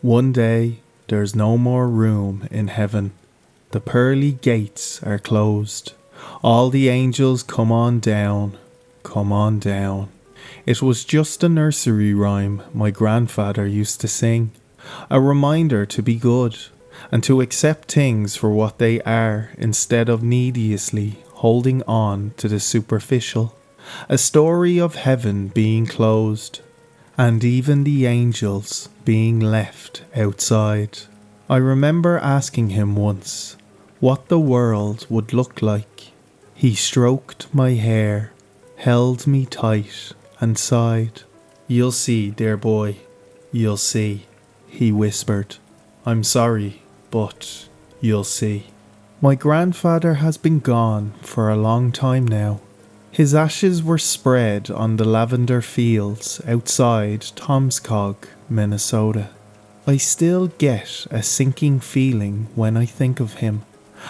One day, there's no more room in heaven. The pearly gates are closed. All the angels come on down, come on down. It was just a nursery rhyme my grandfather used to sing. A reminder to be good and to accept things for what they are instead of needlessly holding on to the superficial. A story of heaven being closed and even the angels being left outside. I remember asking him once what the world would look like. He stroked my hair, held me tight and sighed. "You'll see, dear boy, you'll see," he whispered. "I'm sorry, but you'll see." My grandfather has been gone for a long time now. His ashes were spread on the lavender fields outside Tomskog, Minnesota. I still get a sinking feeling when I think of him,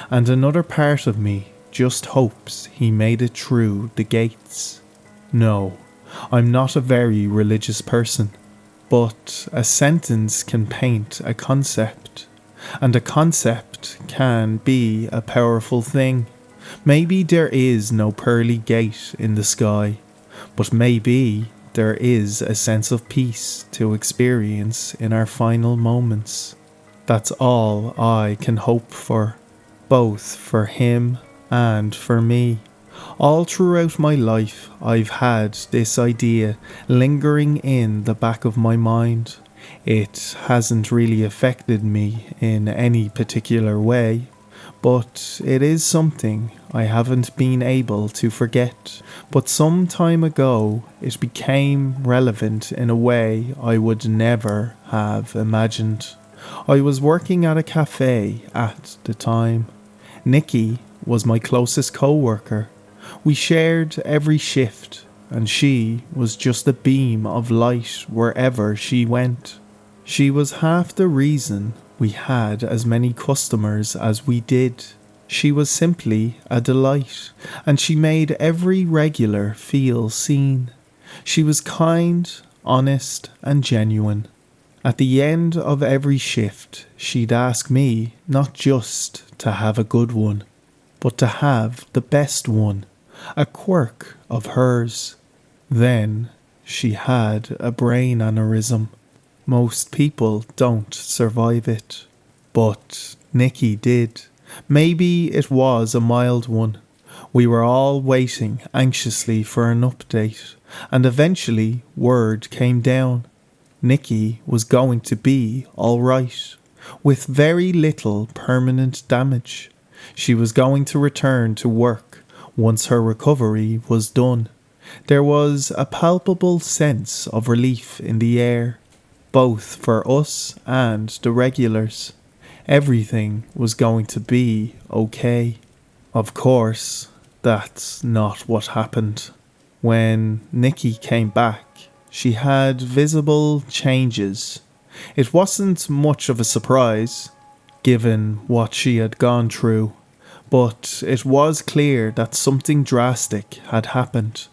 and another part of me just hopes he made it through the gates. No, I'm not a very religious person, but a sentence can paint a concept, and a concept can be a powerful thing. Maybe there is no pearly gate in the sky, but maybe there is a sense of peace to experience in our final moments. That's all I can hope for, both for him and for me. All throughout my life, I've had this idea lingering in the back of my mind. It hasn't really affected me in any particular way, but it is something I haven't been able to forget. But some time ago, it became relevant in a way I would never have imagined. I was working at a cafe at the time. Nikki was my closest co-worker. We shared every shift, and she was just a beam of light wherever she went. She was half the reason we had as many customers as we did. She was simply a delight, and she made every regular feel seen. She was kind, honest, and genuine. At the end of every shift, she'd ask me not just to have a good one, but to have the best one, a quirk of hers. Then she had a brain aneurysm. Most people don't survive it, but Nikki did. Maybe it was a mild one. We were all waiting anxiously for an update, and eventually word came down. Nikki was going to be alright, with very little permanent damage. She was going to return to work once her recovery was done. There was a palpable sense of relief in the air, both for us and the regulars. Everything was going to be okay. Of course, that's not what happened. When Nikki came back, she had visible changes. It wasn't much of a surprise, given what she had gone through, but it was clear that something drastic had happened.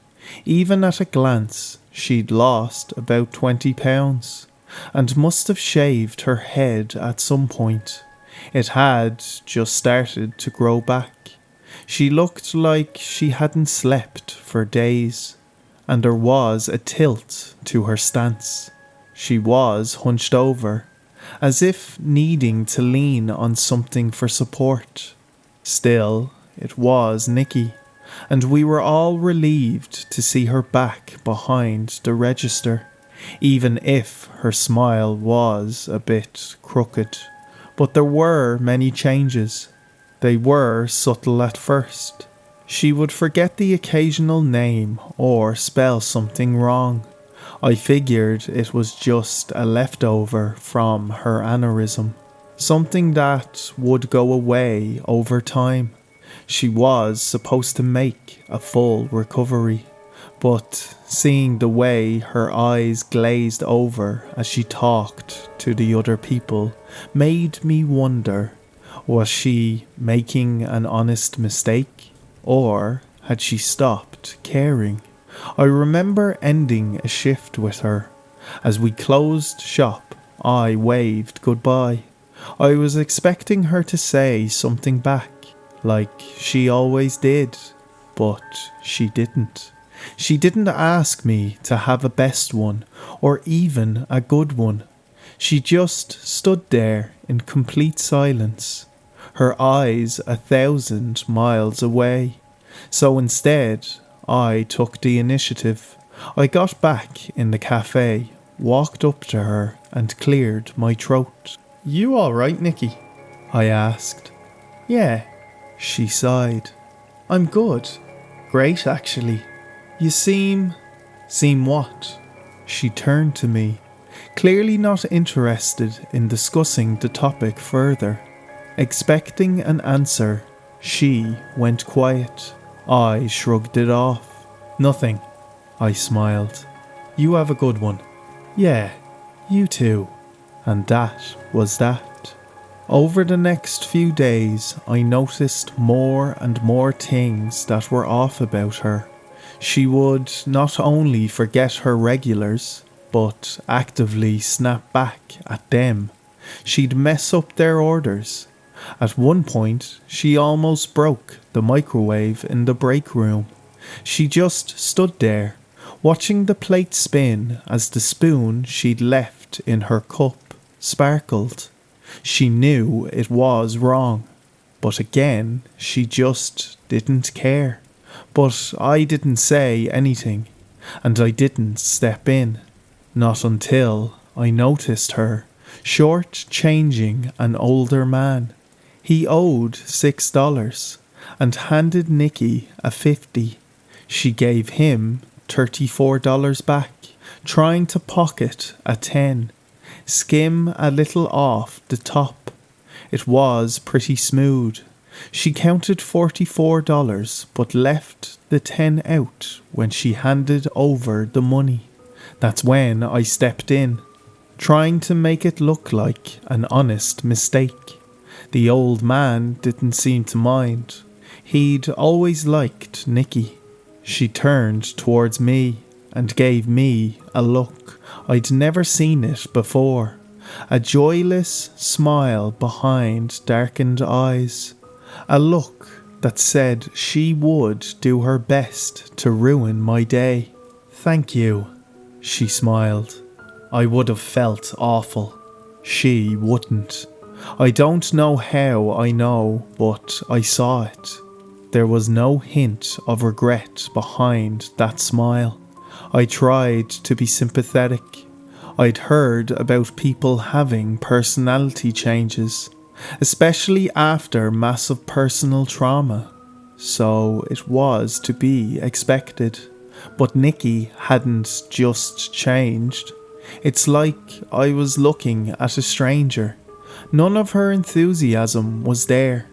Even at a glance, she'd lost about 20 pounds, and must have shaved her head at some point. It had just started to grow back. She looked like she hadn't slept for days, and there was a tilt to her stance. She was hunched over, as if needing to lean on something for support. Still, it was Nikki, and we were all relieved to see her back behind the register, even if her smile was a bit crooked. But there were many changes. They were subtle at first. She would forget the occasional name or spell something wrong. I figured it was just a leftover from her aneurysm, something that would go away over time. She was supposed to make a full recovery, but seeing the way her eyes glazed over as she talked to the other people made me wonder, was she making an honest mistake, or had she stopped caring? I remember ending a shift with her. As we closed shop, I waved goodbye. I was expecting her to say something back, like she always did, but she didn't. She didn't ask me to have a best one, or even a good one. She just stood there in complete silence, her eyes 1,000 miles away. So instead, I took the initiative. I got back in the cafe, walked up to her and cleared my throat. "You alright, Nikki?" I asked. "Yeah," she sighed. "I'm good. Great, actually. You seem..." "Seem what?" She turned to me, clearly not interested in discussing the topic further. Expecting an answer, she went quiet. I shrugged it off. "Nothing," I smiled. "You have a good one." "Yeah, you too." And that was that. Over the next few days, I noticed more and more things that were off about her. She would not only forget her regulars, but actively snap back at them. She'd mess up their orders. At one point, she almost broke the microwave in the break room. She just stood there, watching the plate spin as the spoon she'd left in her cup sparkled. She knew it was wrong, but again, she just didn't care. But I didn't say anything, and I didn't step in. Not until I noticed her, short-changing an older man. He owed $6 and handed Nikki a 50. She gave him $34 back, trying to pocket a 10. Skim a little off the top. It was pretty smooth. She counted $44 but left the 10 out when she handed over the money. That's when I stepped in, trying to make it look like an honest mistake. The old man didn't seem to mind. He'd always liked Nikki. She turned towards me and gave me a look. I'd never seen it before. A joyless smile behind darkened eyes. A look that said she would do her best to ruin my day. "Thank you," she smiled. I would have felt awful. She wouldn't. I don't know how I know, but I saw it. There was no hint of regret behind that smile. I tried to be sympathetic. I'd heard about people having personality changes, especially after massive personal trauma, so it was to be expected. But Nikki hadn't just changed. It's like I was looking at a stranger. None of her enthusiasm was there.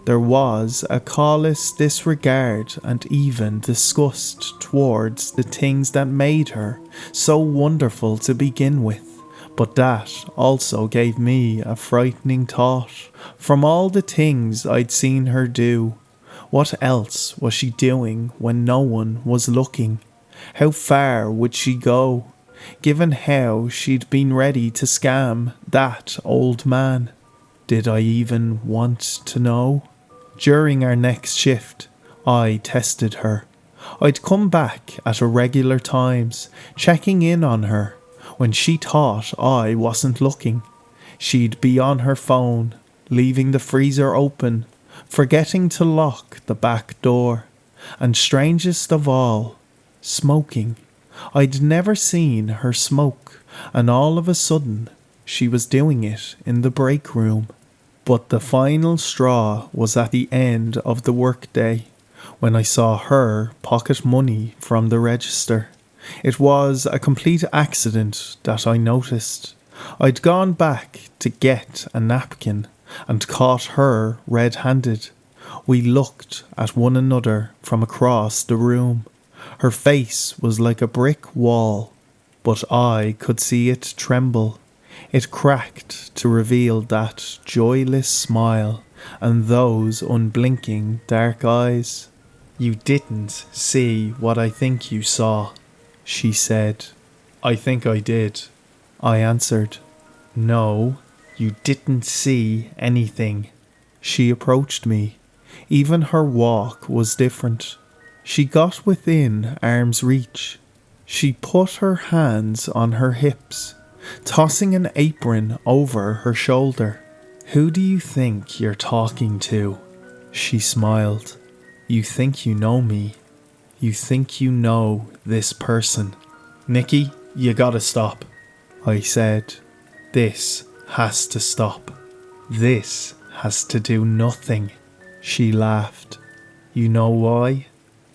There was a callous disregard and even disgust towards the things that made her so wonderful to begin with. But that also gave me a frightening thought. From all the things I'd seen her do, what else was she doing when no one was looking? How far would she go, given how she'd been ready to scam that old man? Did I even want to know? During our next shift, I tested her. I'd come back at irregular times, checking in on her. When she thought I wasn't looking, she'd be on her phone, leaving the freezer open, forgetting to lock the back door, and strangest of all, smoking. I'd never seen her smoke, and all of a sudden, she was doing it in the break room. But the final straw was at the end of the workday, when I saw her pocket money from the register. It was a complete accident that I noticed. I'd gone back to get a napkin and caught her red-handed. We looked at one another from across the room. Her face was like a brick wall, but I could see it tremble. It cracked to reveal that joyless smile and those unblinking dark eyes. "You didn't see what I think you saw," she said. "I think I did," I answered. No, you didn't see anything. She approached me. Even her walk was different. She got within arm's reach. She put her hands on her hips, tossing an apron over her shoulder. Who do you think you're talking to? She smiled. You think you know me. You think you know this person. Nikki, you gotta stop. I said, this has to stop. This has to do nothing. She laughed. You know why?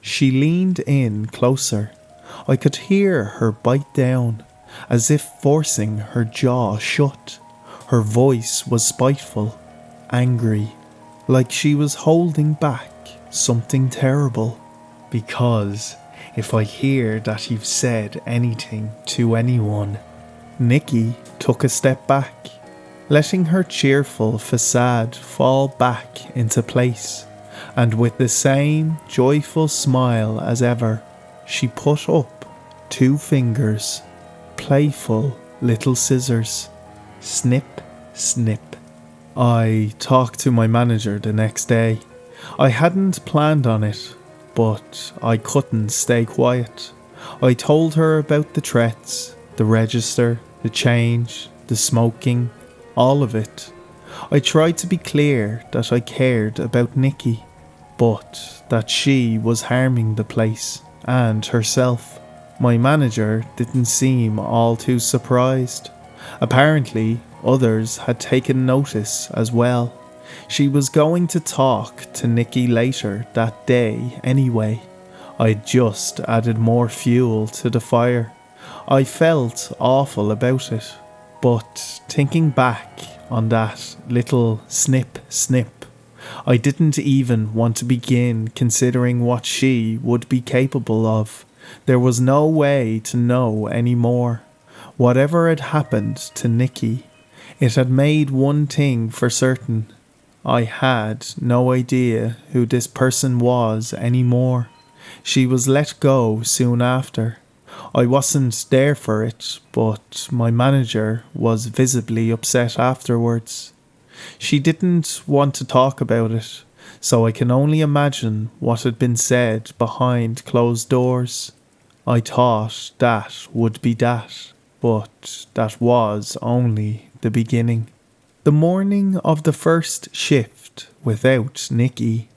She leaned in closer. I could hear her bite down, as if forcing her jaw shut. Her voice was spiteful, angry, like she was holding back something terrible. Because if I hear that you've said anything to anyone. Nikki took a step back, letting her cheerful facade fall back into place, and with the same joyful smile as ever, she put up 2 fingers, playful little scissors. Snip, snip. I talked to my manager the next day. I hadn't planned on it, but I couldn't stay quiet. I told her about the threats, the register, the change, the smoking, all of it. I tried to be clear that I cared about Nikki, but that she was harming the place and herself. My manager didn't seem all too surprised. Apparently, others had taken notice as well. She was going to talk to Nikki later that day anyway. I'd just added more fuel to the fire. I felt awful about it, but thinking back on that little snip snip, I didn't even want to begin considering what she would be capable of. There was no way to know any more. Whatever had happened to Nikki, it had made one thing for certain. I had no idea who this person was anymore. She was let go soon after. I wasn't there for it, but my manager was visibly upset afterwards. She didn't want to talk about it, so I can only imagine what had been said behind closed doors. I thought that would be that, but that was only the beginning. The morning of the first shift without Nikki,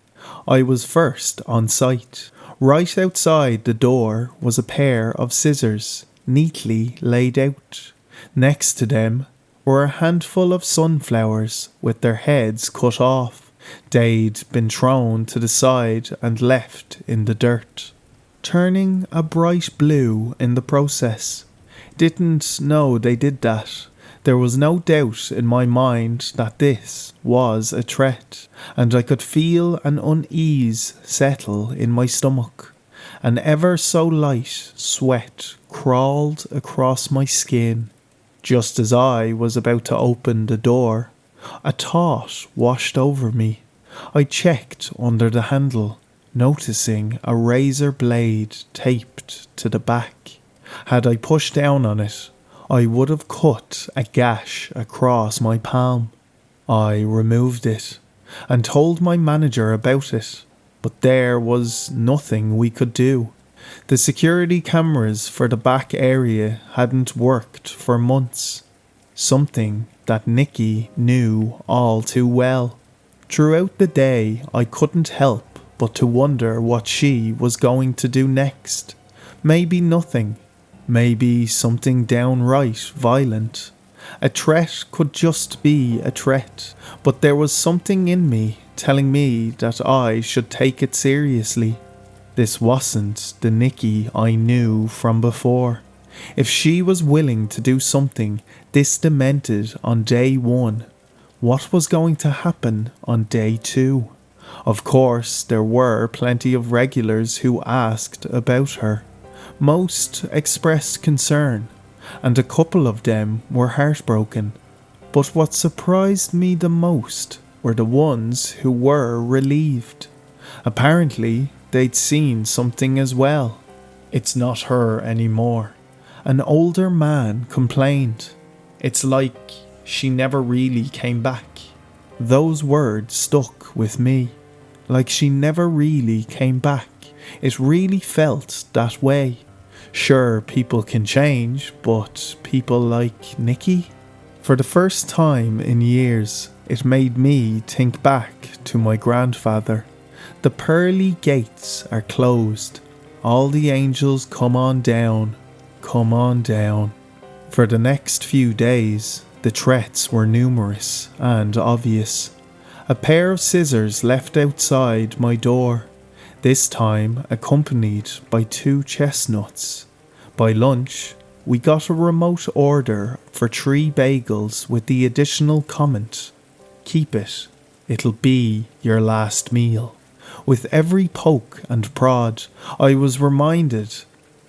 I was first on site. Right outside the door was a pair of scissors, neatly laid out. Next to them were a handful of sunflowers with their heads cut off. They'd been thrown to the side and left in the dirt, turning a bright blue in the process. Didn't know they did that. There was no doubt in my mind that this was a threat, and I could feel an unease settle in my stomach. An ever so light sweat crawled across my skin. Just as I was about to open the door, a thought washed over me. I checked under the handle, noticing a razor blade taped to the back. Had I pushed down on it, I would have cut a gash across my palm. I removed it and told my manager about it, but there was nothing we could do. The security cameras for the back area hadn't worked for months, something that Nikki knew all too well. Throughout the day, I couldn't help but to wonder what she was going to do next. Maybe nothing. Maybe something downright violent. A threat could just be a threat, but there was something in me telling me that I should take it seriously. This wasn't the Nikki I knew from before. If she was willing to do something this demented on day 1, what was going to happen on day 2? Of course, there were plenty of regulars who asked about her. Most expressed concern, and a couple of them were heartbroken. But what surprised me the most were the ones who were relieved. Apparently, they'd seen something as well. It's not her anymore. An older man complained. It's like she never really came back. Those words stuck with me. Like she never really came back. It really felt that way. Sure, people can change, but people like Nikki? For the first time in years, it made me think back to my grandfather. The pearly gates are closed. All the angels come on down, come on down. For the next few days, the threats were numerous and obvious. A pair of scissors left outside my door, this time accompanied by 2 chestnuts. By lunch, we got a remote order for 3 bagels with the additional comment, "Keep it, it'll be your last meal." With every poke and prod, I was reminded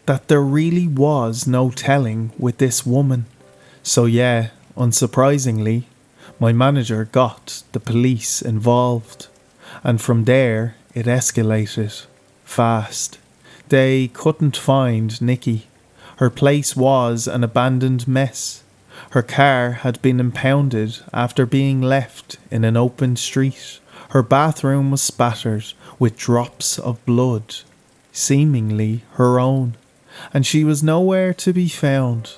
that there really was no telling with this woman. So yeah, unsurprisingly, my manager got the police involved. And from there, it escalated fast. They couldn't find Nikki. Her place was an abandoned mess. Her car had been impounded after being left in an open street. Her bathroom was spattered with drops of blood, seemingly her own, and she was nowhere to be found.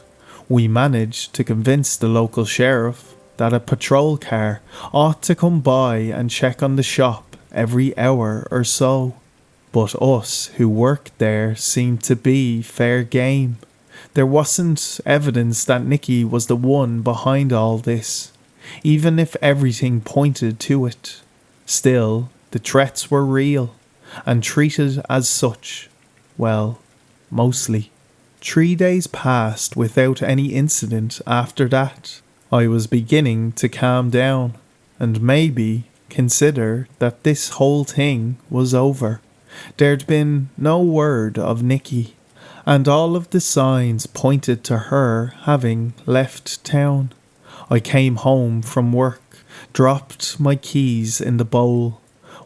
We managed to convince the local sheriff that a patrol car ought to come by and check on the shop every hour or so. But us who worked there seemed to be fair game. There wasn't evidence that Nikki was the one behind all this, even if everything pointed to it. Still, the threats were real, and treated as such. Well, mostly. 3 days passed without any incident after that. I was beginning to calm down, and maybe consider that this whole thing was over. There'd been no word of Nikki, and all of the signs pointed to her having left town. I came home from work, dropped my keys in the bowl,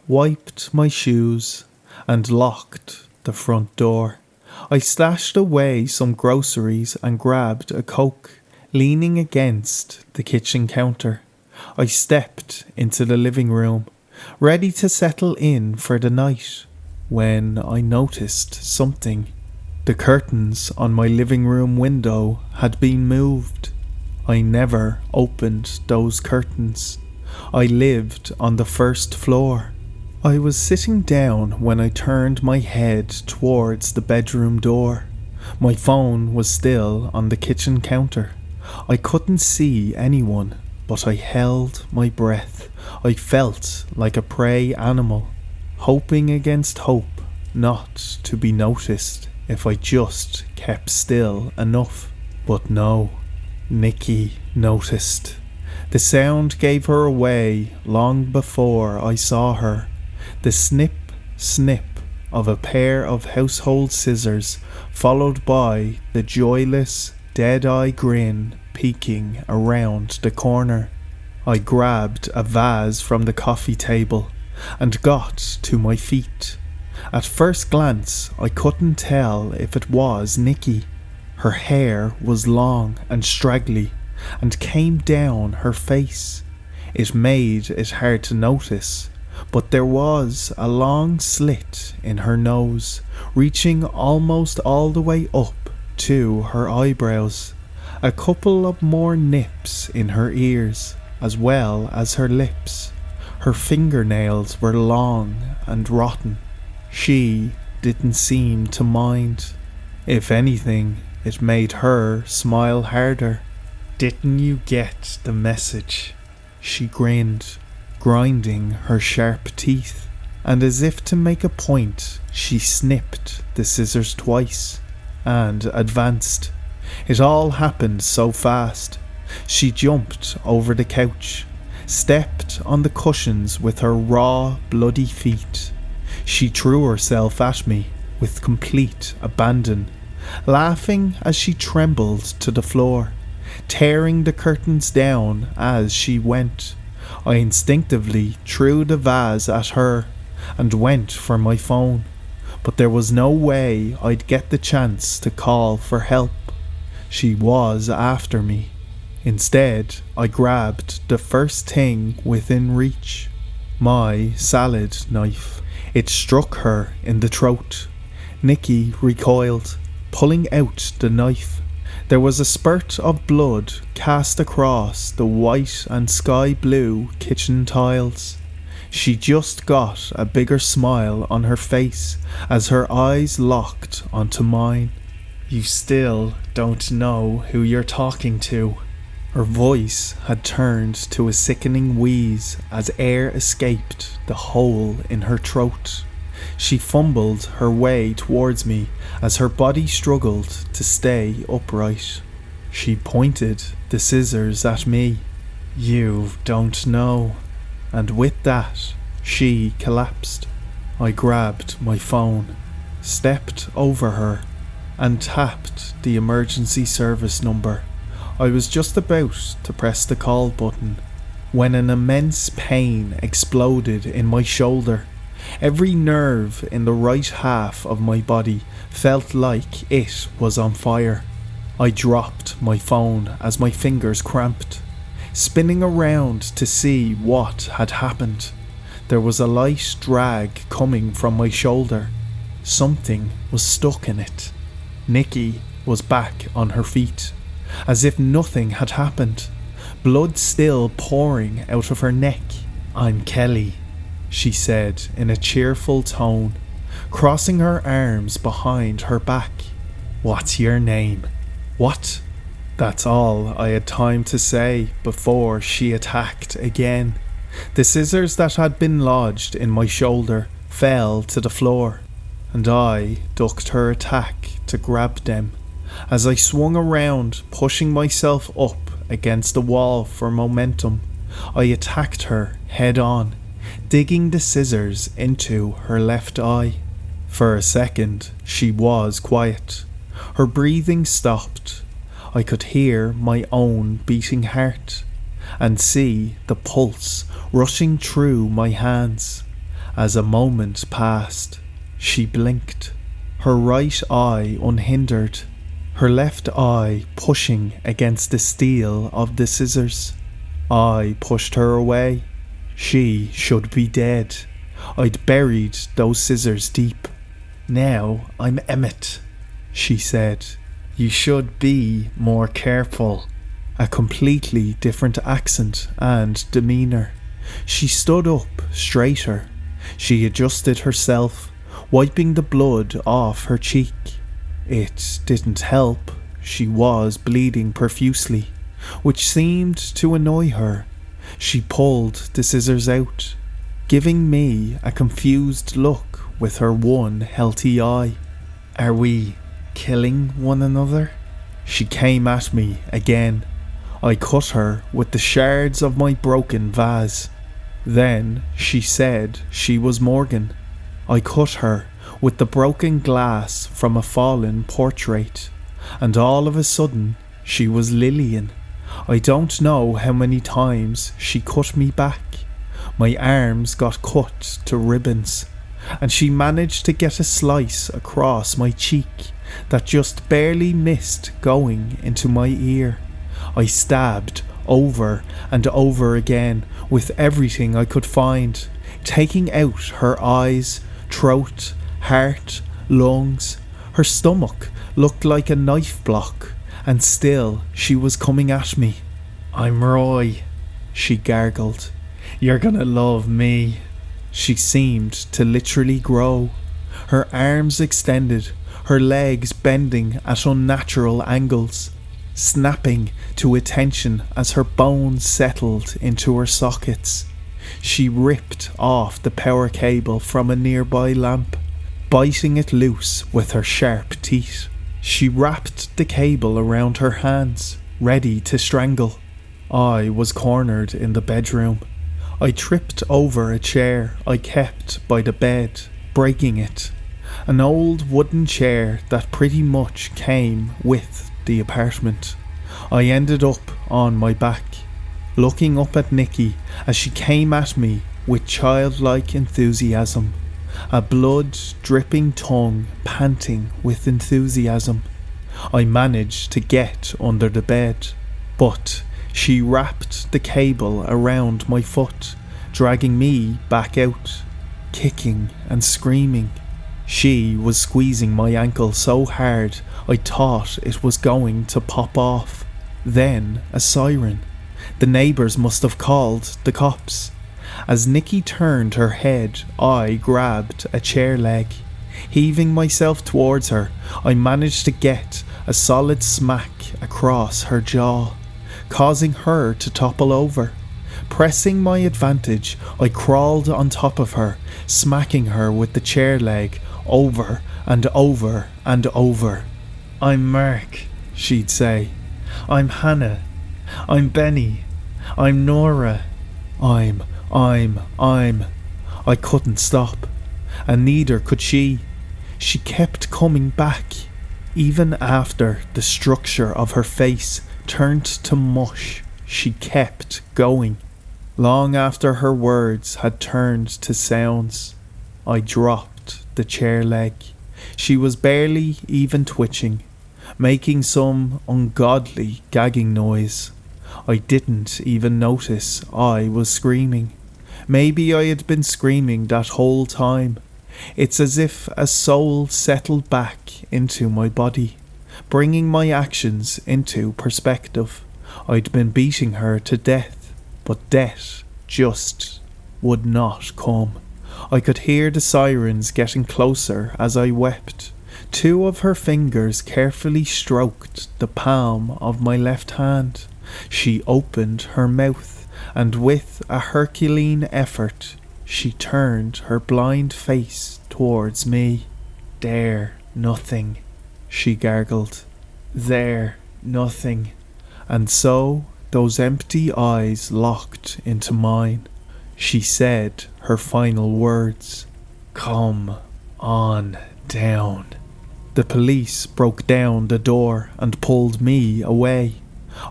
wiped my shoes, and locked the front door. I stashed away some groceries and grabbed a Coke, leaning against the kitchen counter. I stepped into the living room, ready to settle in for the night, when I noticed something. The curtains on my living room window had been moved. I never opened those curtains. I lived on the first floor. I was sitting down when I turned my head towards the bedroom door. My phone was still on the kitchen counter. I couldn't see anyone, but I held my breath. I felt like a prey animal, hoping against hope not to be noticed if I just kept still enough. But no, Nikki noticed. The sound gave her away long before I saw her. The snip, snip of a pair of household scissors, followed by the joyless, dead-eye grin peeking around the corner. I grabbed a vase from the coffee table and got to my feet. At first glance, I couldn't tell if it was Nikki. Her hair was long and straggly and came down her face. It made it hard to notice, but there was a long slit in her nose, reaching almost all the way up to her eyebrows. A couple of more nips in her ears, as well as her lips. Her fingernails were long and rotten. She didn't seem to mind. If anything, it made her smile harder. "Didn't you get the message?" She grinned, grinding her sharp teeth, and as if to make a point, she snipped the scissors twice and advanced. It all happened so fast. She jumped over the couch, stepped on the cushions with her raw, bloody feet. She threw herself at me with complete abandon, laughing as she trembled to the floor, tearing the curtains down as she went. I instinctively threw the vase at her and went for my phone, but there was no way I'd get the chance to call for help. She was after me. Instead, I grabbed the first thing within reach, my salad knife. It struck her in the throat. Nikki recoiled, pulling out the knife. There was a spurt of blood cast across the white and sky blue kitchen tiles. She just got a bigger smile on her face as her eyes locked onto mine. "You still don't know who you're talking to." Her voice had turned to a sickening wheeze as air escaped the hole in her throat. She fumbled her way towards me as her body struggled to stay upright. She pointed the scissors at me. "You don't know." And with that, she collapsed. I grabbed my phone, stepped over her, and tapped the emergency service number. I was just about to press the call button when an immense pain exploded in my shoulder. Every nerve in the right half of my body felt like it was on fire. I dropped my phone as my fingers cramped, spinning around to see what had happened. There was a light drag coming from my shoulder. Something was stuck in it. Nikki was back on her feet, as if nothing had happened, blood still pouring out of her neck. "I'm Kelly," she said in a cheerful tone, crossing her arms behind her back. "What's your name?" "What?" That's all I had time to say before she attacked again. The scissors that had been lodged in my shoulder fell to the floor, and I ducked her attack to grab them. As I swung around, pushing myself up against the wall for momentum, I attacked her head on, digging the scissors into her left eye. For a second, she was quiet. Her breathing stopped. I could hear my own beating heart and see the pulse rushing through my hands. As a moment passed, she blinked, her right eye unhindered, her left eye pushing against the steel of the scissors. I pushed her away. She should be dead. I'd buried those scissors deep. "Now I'm Emmett," she said. "You should be more careful." A completely different accent and demeanour. She stood up straighter. She adjusted herself, wiping the blood off her cheek. It didn't help. She was bleeding profusely, which seemed to annoy her. She pulled the scissors out, giving me a confused look with her one healthy eye. "Are we killing one another?" She came at me again. I cut her with the shards of my broken vase. Then she said she was Morgan. I cut her with the broken glass from a fallen portrait, and all of a sudden she was Lillian. I don't know how many times she cut me back. My arms got cut to ribbons, and she managed to get a slice across my cheek that just barely missed going into my ear. I stabbed over and over again with everything I could find, taking out her eyes, throat, heart, lungs. Her stomach looked like a knife block, and still she was coming at me. "I'm Roy," she gargled. "You're gonna love me." She seemed to literally grow. Her arms extended, her legs bending at unnatural angles, snapping to attention as her bones settled into her sockets. She ripped off the power cable from a nearby lamp, biting it loose with her sharp teeth. She wrapped the cable around her hands, ready to strangle. I was cornered in the bedroom. I tripped over a chair I kept by the bed, breaking it. An old wooden chair that pretty much came with the apartment. I ended up on my back, looking up at Nikki as she came at me with childlike enthusiasm, a blood-dripping tongue panting with enthusiasm. I managed to get under the bed, but She wrapped the cable around my foot, dragging me back out, kicking and screaming. She was squeezing my ankle so hard I thought it was going to pop off. Then a siren. The neighbours must have called the cops. As Nikki turned her head, I grabbed a chair leg. Heaving myself towards her, I managed to get a solid smack across her jaw, causing her to topple over. Pressing my advantage, I crawled on top of her, smacking her with the chair leg over and over and over. "I'm Mark," she'd say. "I'm Hannah. I'm Benny. I'm Nora. I'm. I couldn't stop, and neither could she. She kept coming back, even after the structure of her face turned to mush. She kept going. Long after her words had turned to sounds, I dropped the chair leg. She was barely even twitching, making some ungodly gagging noise. I didn't even notice I was screaming. Maybe I had been screaming that whole time. It's as if a soul settled back into my body, bringing my actions into perspective. I'd been beating her to death, but death just would not come. I could hear the sirens getting closer as I wept. Two of her fingers carefully stroked the palm of my left hand. She opened her mouth, and with a Herculean effort, she turned her blind face towards me. "There, nothing," she gargled. "There, nothing." And so those empty eyes locked into mine. She said her final words. "Come on down." The police broke down the door and pulled me away.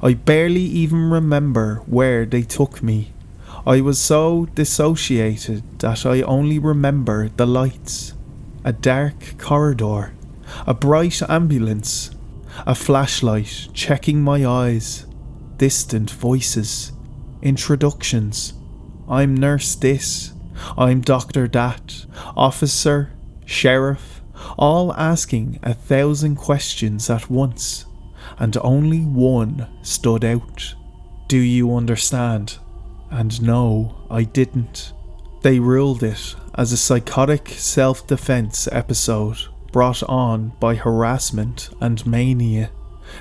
I barely even remember where they took me. I was so dissociated that I only remember the lights. A dark corridor, a bright ambulance, a flashlight checking my eyes, distant voices, introductions. "I'm nurse this, I'm doctor that, officer, sheriff," all asking 1,000 questions at once, and only one stood out. "Do you understand?" And no, I didn't. They ruled it as a psychotic self-defense episode brought on by harassment and mania.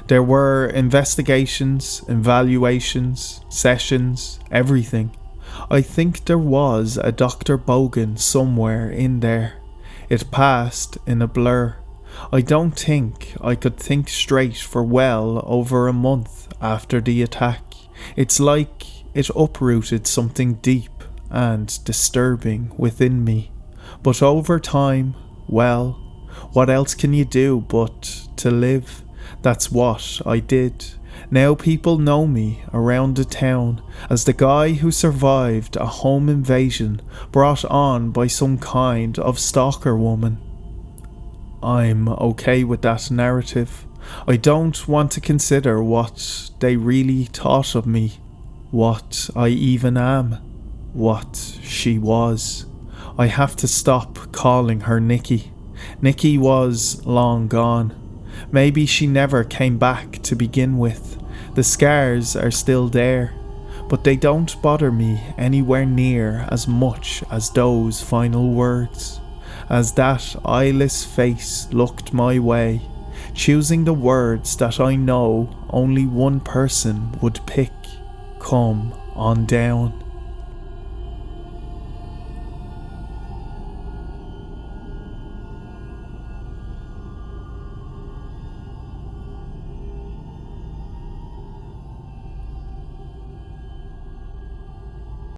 There were investigations, evaluations, sessions, everything. I think there was a Dr. Bogan somewhere in there. It passed in a blur. I don't think I could think straight for well over a month after the attack. It's like it uprooted something deep and disturbing within me. But over time, well, what else can you do but to live? That's what I did. Now people know me around the town as the guy who survived a home invasion brought on by some kind of stalker woman. I'm okay with that narrative. I don't want to consider what they really thought of me, what I even am, what she was. I have to stop calling her Nikki. Nikki was long gone. Maybe she never came back to begin with. The scars are still there, but they don't bother me anywhere near as much as those final words. As that eyeless face looked my way, choosing the words that I know only one person would pick. "Come on down."